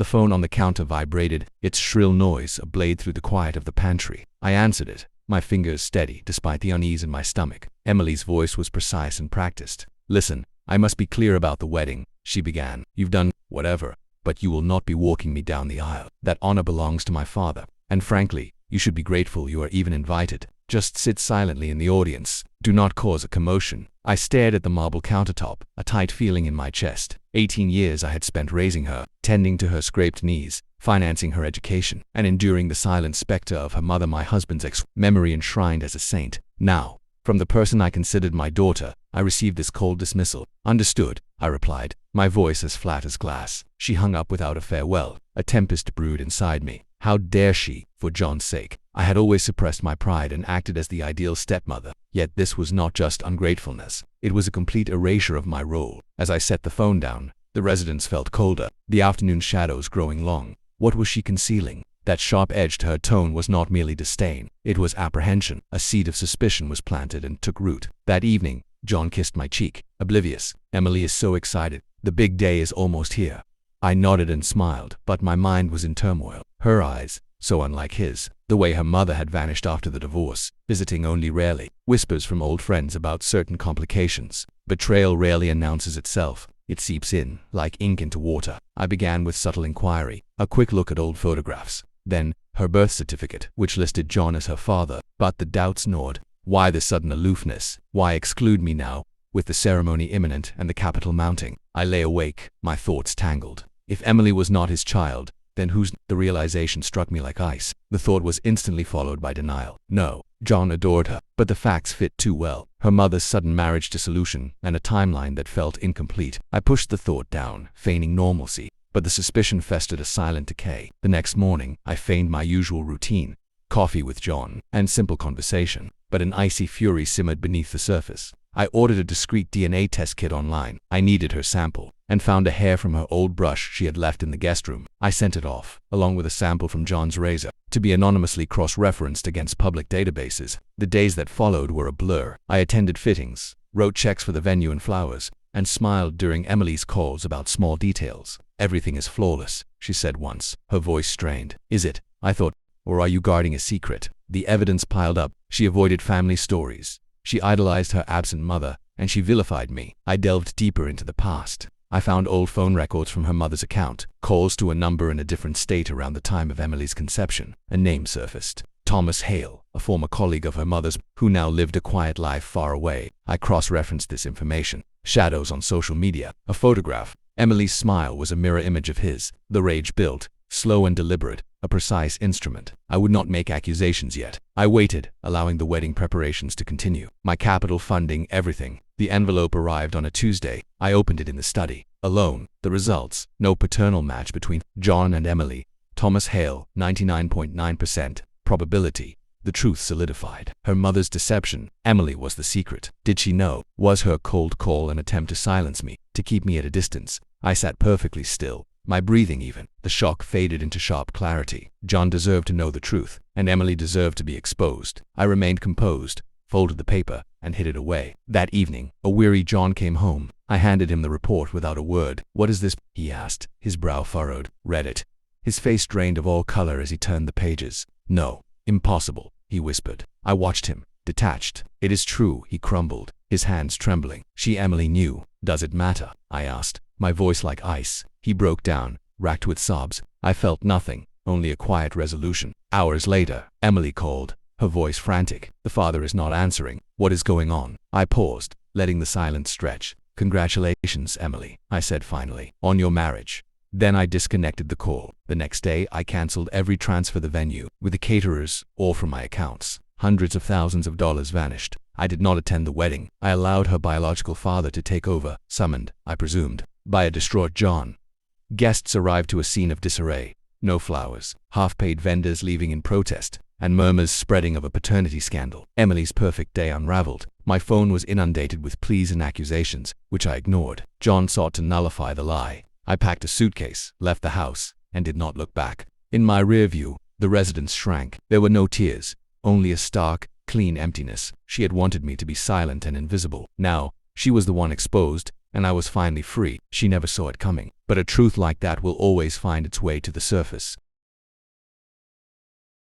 The phone on the counter vibrated, its shrill noise a blade through the quiet of the pantry. I answered it, my fingers steady despite the unease in my stomach. Emily's voice was precise and practiced. "Listen, I must be clear about the wedding," she began. "You've done whatever, but you will not be walking me down the aisle. That honor belongs to my father, and frankly, you should be grateful you are even invited. Just sit silently in the audience. Do not cause a commotion." I stared at the marble countertop, a tight feeling in my chest. 18 years I had spent raising her, tending to her scraped knees, financing her education, and enduring the silent specter of her mother, my husband's memory enshrined as a saint. Now, from the person I considered my daughter, I received this cold dismissal. "Understood," I replied, my voice as flat as glass. She hung up without a farewell. A tempest brewed inside me. How dare she, for John's sake? I had always suppressed my pride and acted as the ideal stepmother. Yet this was not just ungratefulness. It was a complete erasure of my role. As I set the phone down, the residence felt colder, the afternoon shadows growing long. What was she concealing? That sharp edge to her tone was not merely disdain. It was apprehension. A seed of suspicion was planted and took root. That evening, John kissed my cheek, oblivious. "Emily is so excited. The big day is almost here." I nodded and smiled, but my mind was in turmoil. Her eyes, so unlike his, the way her mother had vanished after the divorce, visiting only rarely, whispers from old friends about certain complications. Betrayal rarely announces itself. It seeps in, like ink into water. I began with subtle inquiry, a quick look at old photographs. Then, her birth certificate, which listed John as her father. But the doubts gnawed. Why the sudden aloofness? Why exclude me now, with the ceremony imminent and the capital mounting? I lay awake, my thoughts tangled. If Emily was not his child, then whose? The realization struck me like ice. The thought was instantly followed by denial. No, John adored her, but the facts fit too well. Her mother's sudden marriage dissolution, and a timeline that felt incomplete. I pushed the thought down, feigning normalcy, but the suspicion festered a silent decay. The next morning, I feigned my usual routine, coffee with John, and simple conversation, but an icy fury simmered beneath the surface. I ordered a discreet DNA test kit online. I needed her sample, and found a hair from her old brush she had left in the guest room. I sent it off, along with a sample from John's razor, to be anonymously cross-referenced against public databases. The days that followed were a blur. I attended fittings, wrote checks for the venue and flowers, and smiled during Emily's calls about small details. "Everything is flawless," she said once, her voice strained. "Is it?" I thought. "Or are you guarding a secret?" The evidence piled up. She avoided family stories. She idolized her absent mother, and she vilified me. I delved deeper into the past. I found old phone records from her mother's account, calls to a number in a different state around the time of Emily's conception. A name surfaced. Thomas Hale, a former colleague of her mother's, who now lived a quiet life far away. I cross-referenced this information. Shadows on social media. A photograph. Emily's smile was a mirror image of his. The rage built, slow and deliberate, a precise instrument. I would not make accusations yet. I waited, allowing the wedding preparations to continue. My capital funding, everything. The envelope arrived on a Tuesday. I opened it in the study. Alone. The results. No paternal match between John and Emily. Thomas Hale, 99.9%. Probability. The truth solidified. Her mother's deception. Emily was the secret. Did she know? Was her cold call an attempt to silence me, to keep me at a distance? I sat perfectly still, my breathing even. The shock faded into sharp clarity. John deserved to know the truth, and Emily deserved to be exposed. I remained composed, folded the paper, and hid it away. That evening, a weary John came home. I handed him the report without a word. "What is this?" he asked, his brow furrowed. "Read it." His face drained of all color as he turned the pages. "No, impossible," he whispered. I watched him, detached. "It is true," he crumbled, his hands trembling. "She Emily knew." "Does it matter?" I asked, my voice like ice. He broke down, racked with sobs. I felt nothing, only a quiet resolution. Hours later, Emily called, her voice frantic. "The father is not answering. What is going on?" I paused, letting the silence stretch. "Congratulations, Emily," I said finally, "on your marriage." Then I disconnected the call. The next day, I canceled every transfer to the venue, with the caterers, all from my accounts. Hundreds of thousands of dollars vanished. I did not attend the wedding. I allowed her biological father to take over, summoned, I presumed, by a distraught John. Guests arrived to a scene of disarray. No flowers, half-paid vendors leaving in protest, and murmurs spreading of a paternity scandal. Emily's perfect day unraveled. My phone was inundated with pleas and accusations, which I ignored. John sought to nullify the lie. I packed a suitcase, left the house, and did not look back. In my rear view, the residence shrank. There were no tears, only a stark, clean emptiness. She had wanted me to be silent and invisible. Now, she was the one exposed, and I was finally free. She never saw it coming. But a truth like that will always find its way to the surface.